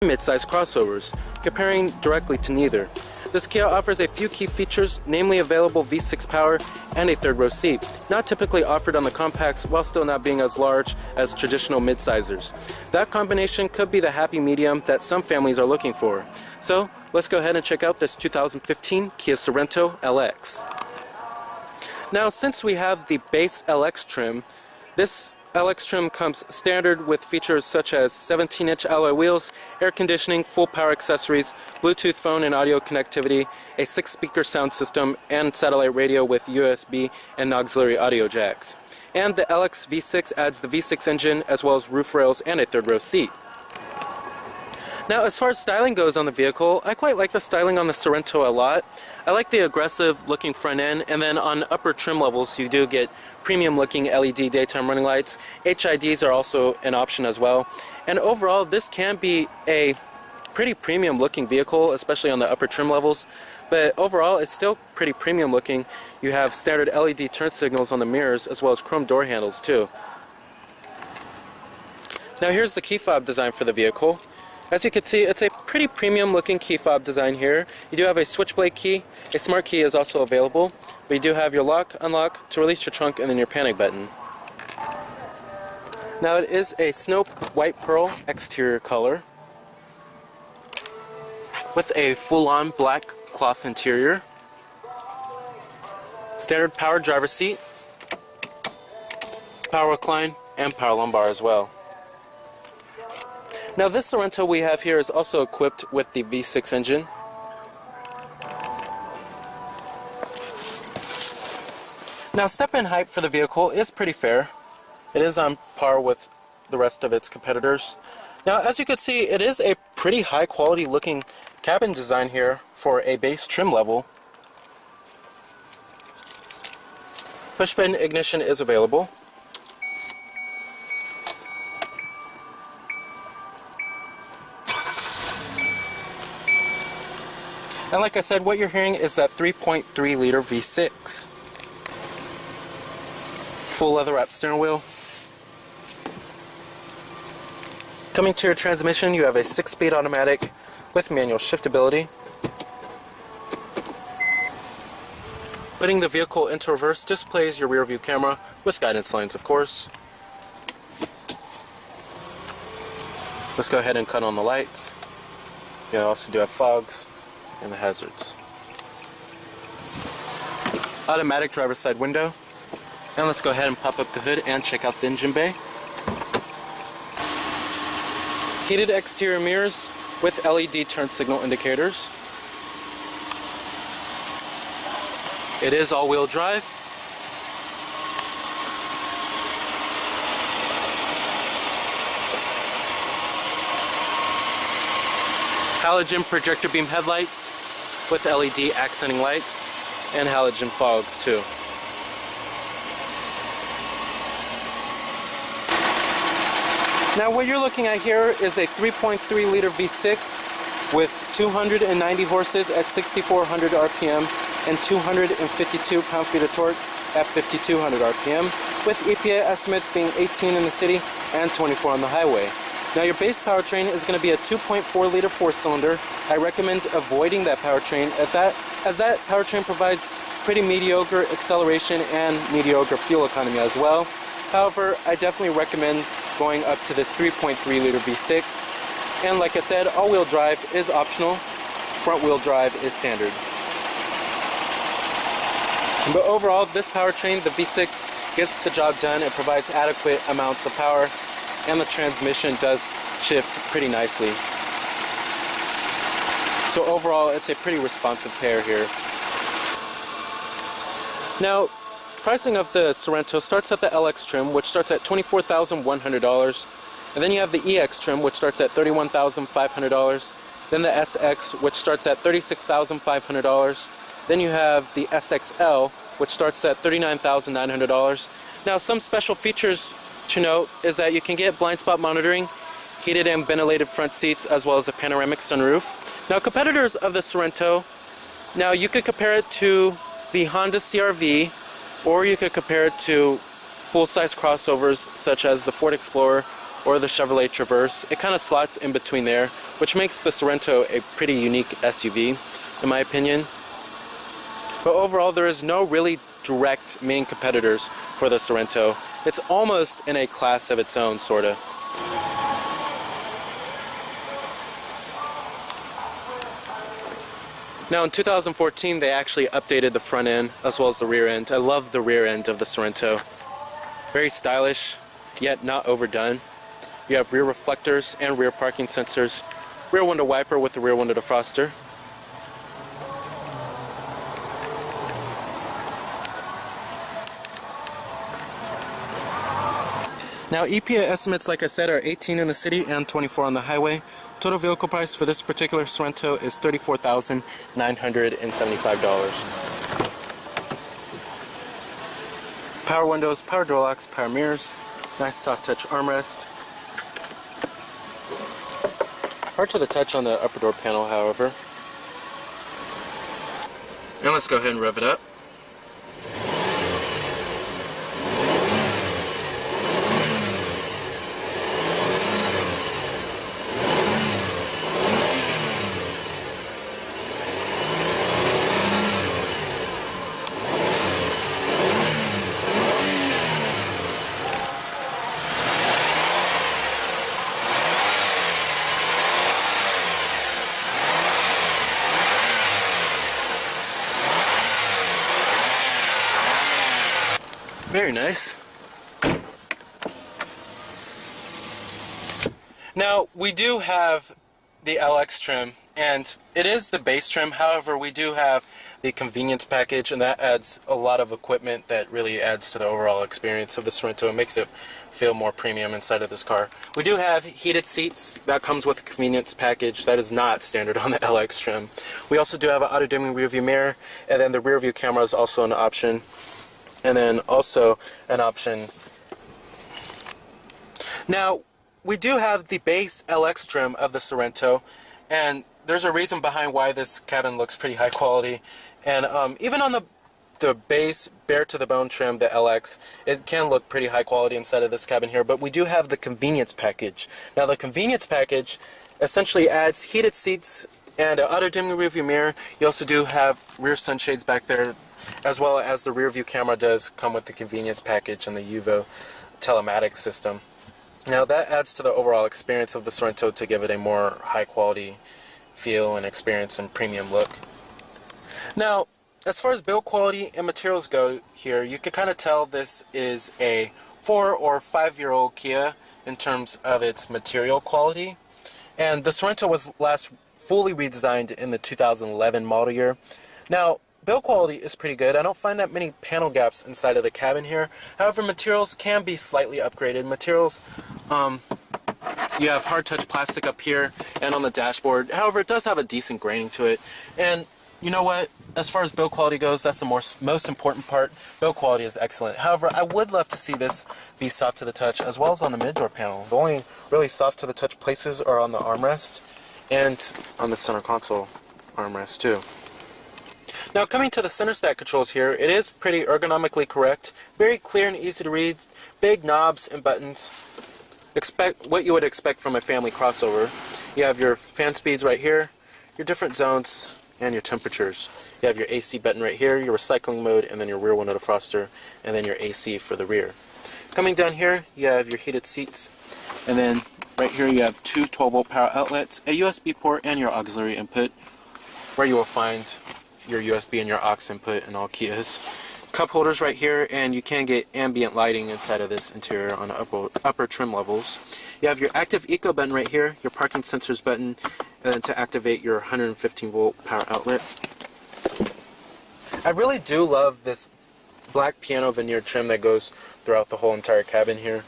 mid-size crossovers, comparing directly to neither. This Kia offers a few key features, namely available V6 power and a third row seat, not typically offered on the compacts while still not being as large as traditional mid-sizers. That combination could be the happy medium that some families are looking for. So let's go ahead and check out this 2015 Kia Sorento LX. Now, since we have the base LX trim, this LX trim comes standard with features such as 17-inch alloy wheels, air conditioning, full power accessories, Bluetooth phone and audio connectivity, a 6-speaker sound system, and satellite radio with USB and auxiliary audio jacks. And the LX V6 adds the V6 engine as well as roof rails and a third row seat. Now, as far as styling goes on the vehicle, I quite like the styling on the Sorento a lot. I like the aggressive looking front end, and then on upper trim levels you do get premium looking LED daytime running lights. HIDs are also an option as well. And overall, this can be a pretty premium looking vehicle, especially on the upper trim levels. But overall, it's still pretty premium looking. You have standard LED turn signals on the mirrors as well as chrome door handles too. Now here's the key fob design for the vehicle. As you can see, it's a pretty premium looking key fob design here. You do have a switchblade key. A smart key is also available. But you do have your lock, unlock to release your trunk, and then your panic button. Now it is a snow white pearl exterior color with a full-on black cloth interior. Standard power driver seat, power recline, and power lumbar as well. Now this Sorento we have here is also equipped with the V6 engine. Now step-in height for the vehicle is pretty fair. It is on par with the rest of its competitors. Now as you can see, it is a pretty high quality looking cabin design here for a base trim level. Push-button ignition is available. And like I said, what you're hearing is that 3.3 liter V6. Full leather wrapped steering wheel. Coming to your transmission, you have a 6-speed automatic with manual shiftability. Putting the vehicle into reverse displays your rear view camera with guidance lines, of course. Let's go ahead and cut on the lights. You also do have fogs and the hazards. Automatic driver's side window. And let's go ahead and pop up the hood and check out the engine bay. Heated exterior mirrors with LED turn signal indicators. It is all-wheel drive. Halogen projector beam headlights with LED accenting lights and halogen fogs too. Now what you're looking at here is a 3.3 liter V6 with 290 horses at 6,400 RPM and 252 pound-feet of torque at 5,200 RPM, with EPA estimates being 18 in the city and 24 on the highway. Now your base powertrain is going to be a 2.4 liter 4-cylinder. I recommend avoiding that powertrain as that powertrain provides pretty mediocre acceleration and mediocre fuel economy as well. However, I definitely recommend going up to this 3.3 liter V6. And like I said, all-wheel drive is optional. Front-wheel drive is standard. But overall, this powertrain, the V6, gets the job done. It provides adequate amounts of power, and the transmission does shift pretty nicely. So overall, it's a pretty responsive pair here. Now, pricing of the Sorento starts at the LX trim, which starts at $24,100. And then you have the EX trim, which starts at $31,500. Then the SX, which starts at $36,500. Then you have the SXL, which starts at $39,900. Now, some special features to note is that you can get blind spot monitoring, heated and ventilated front seats, as well as a panoramic sunroof. Now, competitors of the Sorento, now you could compare it to the Honda CR-V, or you could compare it to full-size crossovers such as the Ford Explorer or the Chevrolet Traverse. It kind of slots in between there, which makes the Sorento a pretty unique SUV, in my opinion. But overall, there is no really direct main competitors for the Sorento. It's almost in a class of its own, sorta. Now in 2014, they actually updated the front end as well as the rear end. I love the rear end of the Sorento. Very stylish, yet not overdone. You have rear reflectors and rear parking sensors, rear window wiper with the rear window defroster. Now EPA estimates, like I said, are 18 in the city and 24 on the highway. Total vehicle price for this particular Sorento is $34,975. Power windows, power door locks, power mirrors, nice soft touch armrest. Hard to the touch on the upper door panel, however. And let's go ahead and rev it up. Very nice. Now, we do have the LX trim, and it is the base trim. However, we do have the convenience package, and that adds a lot of equipment that really adds to the overall experience of the Sorento. It makes it feel more premium inside of this car. We do have heated seats. That comes with the convenience package. That is not standard on the LX trim. We also do have an auto-dimming rear view mirror, and then the rear view camera is also an option. And then also an option. Now, we do have the base LX trim of the Sorento, and there's a reason behind why this cabin looks pretty high quality. And even on the base bare to the bone trim, the LX, it can look pretty high quality inside of this cabin here. But we do have the convenience package. Now, the convenience package essentially adds heated seats and an auto-dimming rear view mirror. You also do have rear sunshades back there, as well as the rear view camera does come with the convenience package and the UVO telematics system. Now that adds to the overall experience of the Sorento to give it a more high quality feel and experience and premium look. Now, as far as build quality and materials go here, you can kind of tell this is a 4 or 5 year old Kia in terms of its material quality. And the Sorento was last fully redesigned in the 2011 model year. Now, build quality is pretty good. I don't find that many panel gaps inside of the cabin here. However, materials can be slightly upgraded. Materials, you have hard touch plastic up here and on the dashboard. However, it does have a decent graining to it. And you know what? As far as build quality goes, that's the most important part. Build quality is excellent. However, I would love to see this be soft to the touch as well as on the mid-door panel. The only really soft to the touch places are on the armrest and on the center console armrest too. Now, coming to the center stack controls here, it is pretty ergonomically correct, very clear and easy to read, big knobs and buttons. Expect what you would expect from a family crossover. You have your fan speeds right here, your different zones, and your temperatures. You have your AC button right here, your recycling mode, and then your rear window defroster, and then your AC for the rear. Coming down here, you have your heated seats, and then right here you have two 12-volt power outlets, a USB port, and your auxiliary input, where you will find your USB and your aux input in all Kias. Cup holders right here, and you can get ambient lighting inside of this interior on upper trim levels. You have your active eco button right here, your parking sensors button, and then to activate your 115-volt power outlet. I really do love this black piano veneer trim that goes throughout the whole entire cabin here.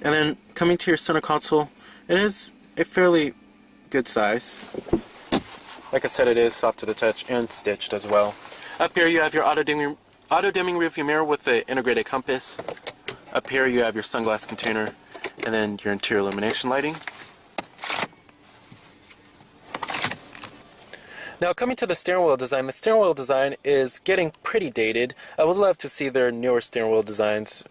And then coming to your center console, it is a fairly good size. Like I said, it is soft to the touch and stitched as well. Up here you have your auto-dimming rear view mirror with the integrated compass. Up here you have your sunglass container and then your interior illumination lighting. Now, coming to the steering wheel design, the steering wheel design is getting pretty dated. I would love to see their newer steering wheel designs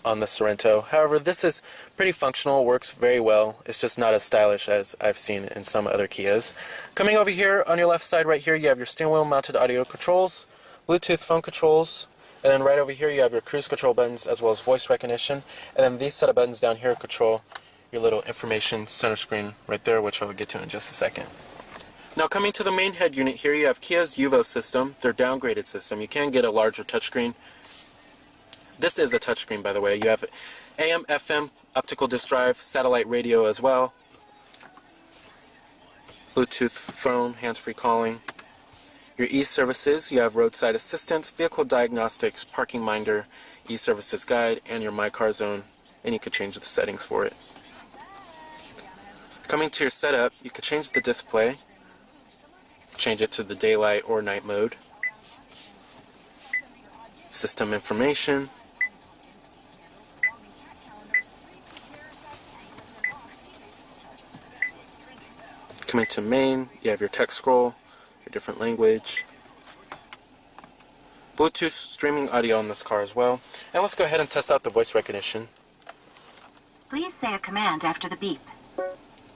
on the Sorento. However, this is pretty functional, works very well. It's just not as stylish as I've seen in some other Kias. Coming over here on your left side right here, you have your steering wheel mounted audio controls, Bluetooth phone controls, and then right over here you have your cruise control buttons as well as voice recognition. And then these set of buttons down here control your little information center screen right there, which I will get to in just a second. Now coming to the main head unit here, you have Kia's Yuvo system, their downgraded system. You can get a larger touchscreen. This is a touchscreen, by the way. You have AM, FM, optical disk drive, satellite radio as well, Bluetooth phone, hands-free calling. Your e-services, you have roadside assistance, vehicle diagnostics, parking minder, e-services guide, and your My Car Zone, and you could change the settings for it. Coming to your setup, you could change the display, change it to the daylight or night mode, system information, coming to main, you have your text scroll, your different language, Bluetooth streaming audio on this car as well. And let's go ahead and test out the voice recognition. Please say a command after the beep.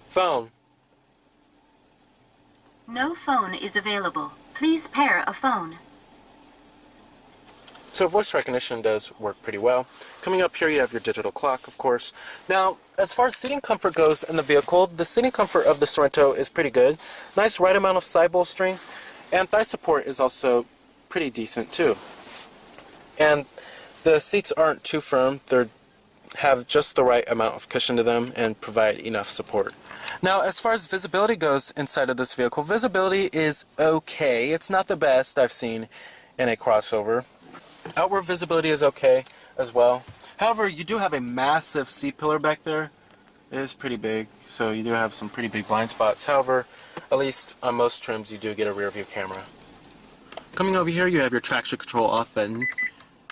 Phone. No phone is available. Please pair a phone. So voice recognition does work pretty well. Coming up here you have your digital clock, of course. Now, as far as seating comfort goes in the vehicle, the seating comfort of the Sorento is pretty good. Nice right amount of side bolstering, and thigh support is also pretty decent too. And the seats aren't too firm. They have just the right amount of cushion to them and provide enough support. Now, as far as visibility goes inside of this vehicle, visibility is okay. It's not the best I've seen in a crossover. Outward visibility is okay as well. However, you do have a massive C-pillar back there. It is pretty big, so you do have some pretty big blind spots. However, at least on most trims you do get a rear view camera. Coming over here you have your traction control off button,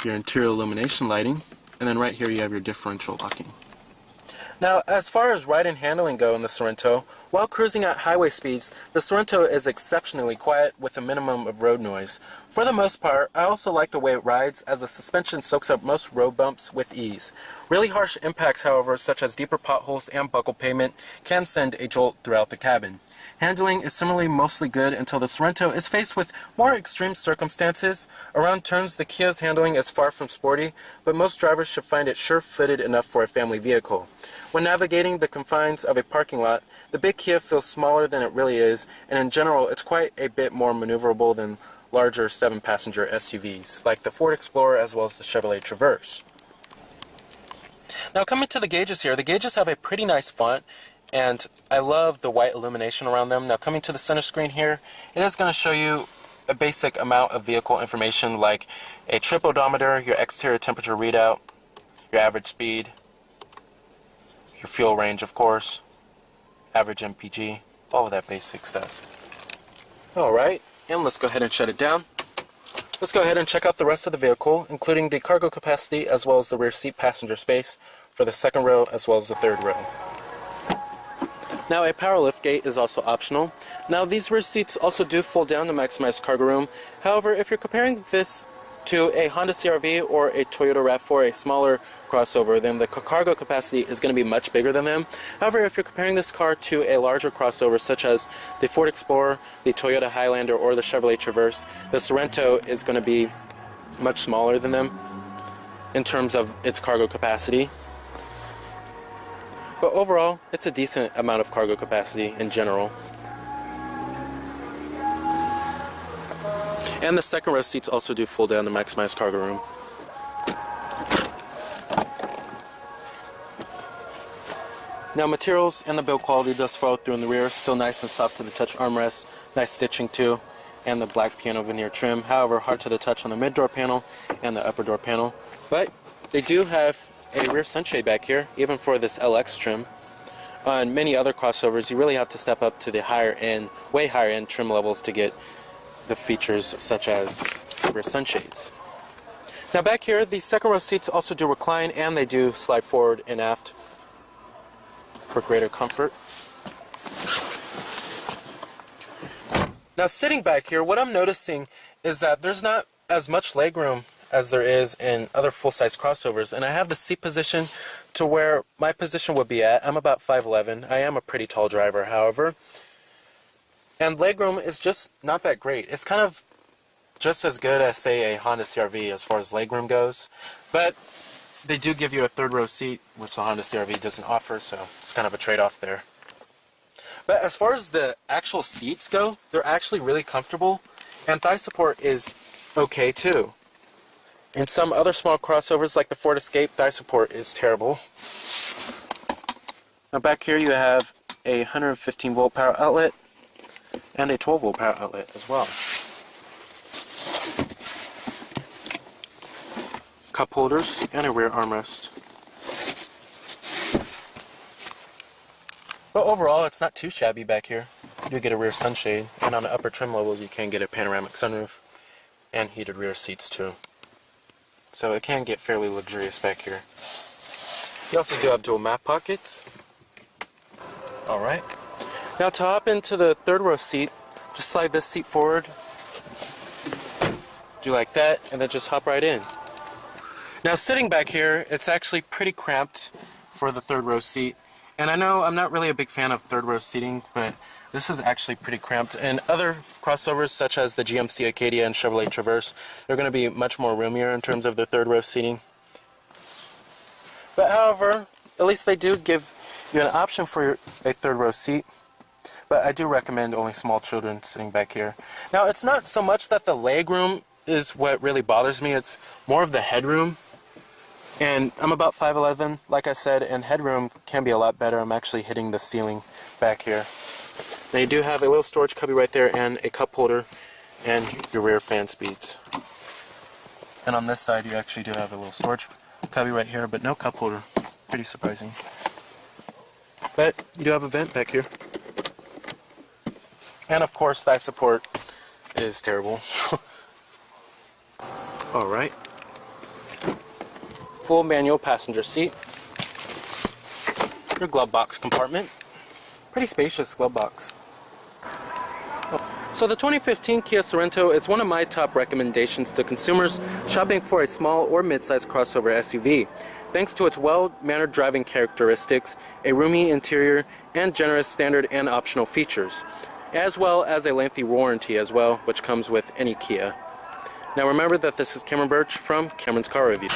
your interior illumination lighting, and then right here you have your differential locking. Now, as far as ride and handling go in the Sorento, while cruising at highway speeds, the Sorento is exceptionally quiet with a minimum of road noise. For the most part, I also like the way it rides, as the suspension soaks up most road bumps with ease. Really harsh impacts, however, such as deeper potholes and buckled pavement, can send a jolt throughout the cabin. Handling is similarly mostly good until the Sorento is faced with more extreme circumstances. Around turns, the Kia's handling is far from sporty, but most drivers should find it sure-footed enough for a family vehicle. When navigating the confines of a parking lot, the big Kia feels smaller than it really is, and in general, it's quite a bit more maneuverable than larger 7-passenger SUVs, like the Ford Explorer as well as the Chevrolet Traverse. Now coming to the gauges here, the gauges have a pretty nice font, and I love the white illumination around them. Now coming to the center screen here, it is going to show you a basic amount of vehicle information like a trip odometer, your exterior temperature readout, your average speed, your fuel range of course, average MPG, all of that basic stuff. Alright, and let's go ahead and shut it down. Let's go ahead and check out the rest of the vehicle, including the cargo capacity as well as the rear seat passenger space for the second row as well as the third row. Now, a power liftgate is also optional. Now, these rear seats also do fold down to maximize cargo room. However, if you're comparing this to a Honda CR-V or a Toyota RAV4, a smaller crossover, then the cargo capacity is going to be much bigger than them. However, if you're comparing this car to a larger crossover such as the Ford Explorer, the Toyota Highlander, or the Chevrolet Traverse, the Sorento is going to be much smaller than them in terms of its cargo capacity. But overall, it's a decent amount of cargo capacity in general. And the second row seats also do fold down to maximize cargo room. Now, materials and the build quality does follow through in the rear. Still nice and soft to the touch armrest, nice stitching too, and the black piano veneer trim. However, hard to the touch on the mid door panel and the upper door panel. But they do have a rear sunshade back here, even for this LX trim. On many other crossovers, you really have to step up to the higher end, way higher end trim levels to get the features such as rear sunshades. Now back here, the second row seats also do recline and they do slide forward and aft for greater comfort. Now sitting back here, what I'm noticing is that there's not as much legroom as there is in other full-size crossovers, and I have the seat position to where my position would be at. I'm about 5'11". I am a pretty tall driver, however. And legroom is just not that great. It's kind of just as good as, say, a Honda CR-V as far as legroom goes. But they do give you a third row seat, which the Honda CR-V doesn't offer, so it's kind of a trade-off there. But as far as the actual seats go, they're actually really comfortable, and thigh support is okay too. In some other small crossovers like the Ford Escape, thigh support is terrible. Now back here you have a 115 volt power outlet and a 12 volt power outlet as well. Cup holders and a rear armrest. But overall, it's not too shabby back here. You do get a rear sunshade, and on the upper trim levels you can get a panoramic sunroof and heated rear seats too. So it can get fairly luxurious back here. You also do have dual map pockets. Alright. Now to hop into the third row seat, just slide this seat forward. Do like that, and then just hop right in. Now sitting back here, it's actually pretty cramped for the third row seat. And I know I'm not really a big fan of third row seating, but this is actually pretty cramped. And other crossovers such as the GMC Acadia and Chevrolet Traverse, they're going to be much more roomier in terms of their third row seating. But however, at least they do give you an option for a third row seat. But I do recommend only small children sitting back here. Now it's not so much that the legroom is what really bothers me, it's more of the headroom. And I'm about 5'11", like I said, and headroom can be a lot better. I'm actually hitting the ceiling back here. Now you do have a little storage cubby right there and a cup holder and your rear fan speeds. And on this side you actually do have a little storage cubby right here, but no cup holder. Pretty surprising. But you do have a vent back here. And of course thigh support is terrible. Alright. Full manual passenger seat. Your glove box compartment. Pretty spacious glove box. So the 2015 Kia Sorento is one of my top recommendations to consumers shopping for a small or mid-sized crossover SUV. Thanks to its well-mannered driving characteristics, a roomy interior, and generous standard and optional features, as well as a lengthy warranty as well, which comes with any Kia. Now remember that this is Cameron Birch from Cameron's Car Review.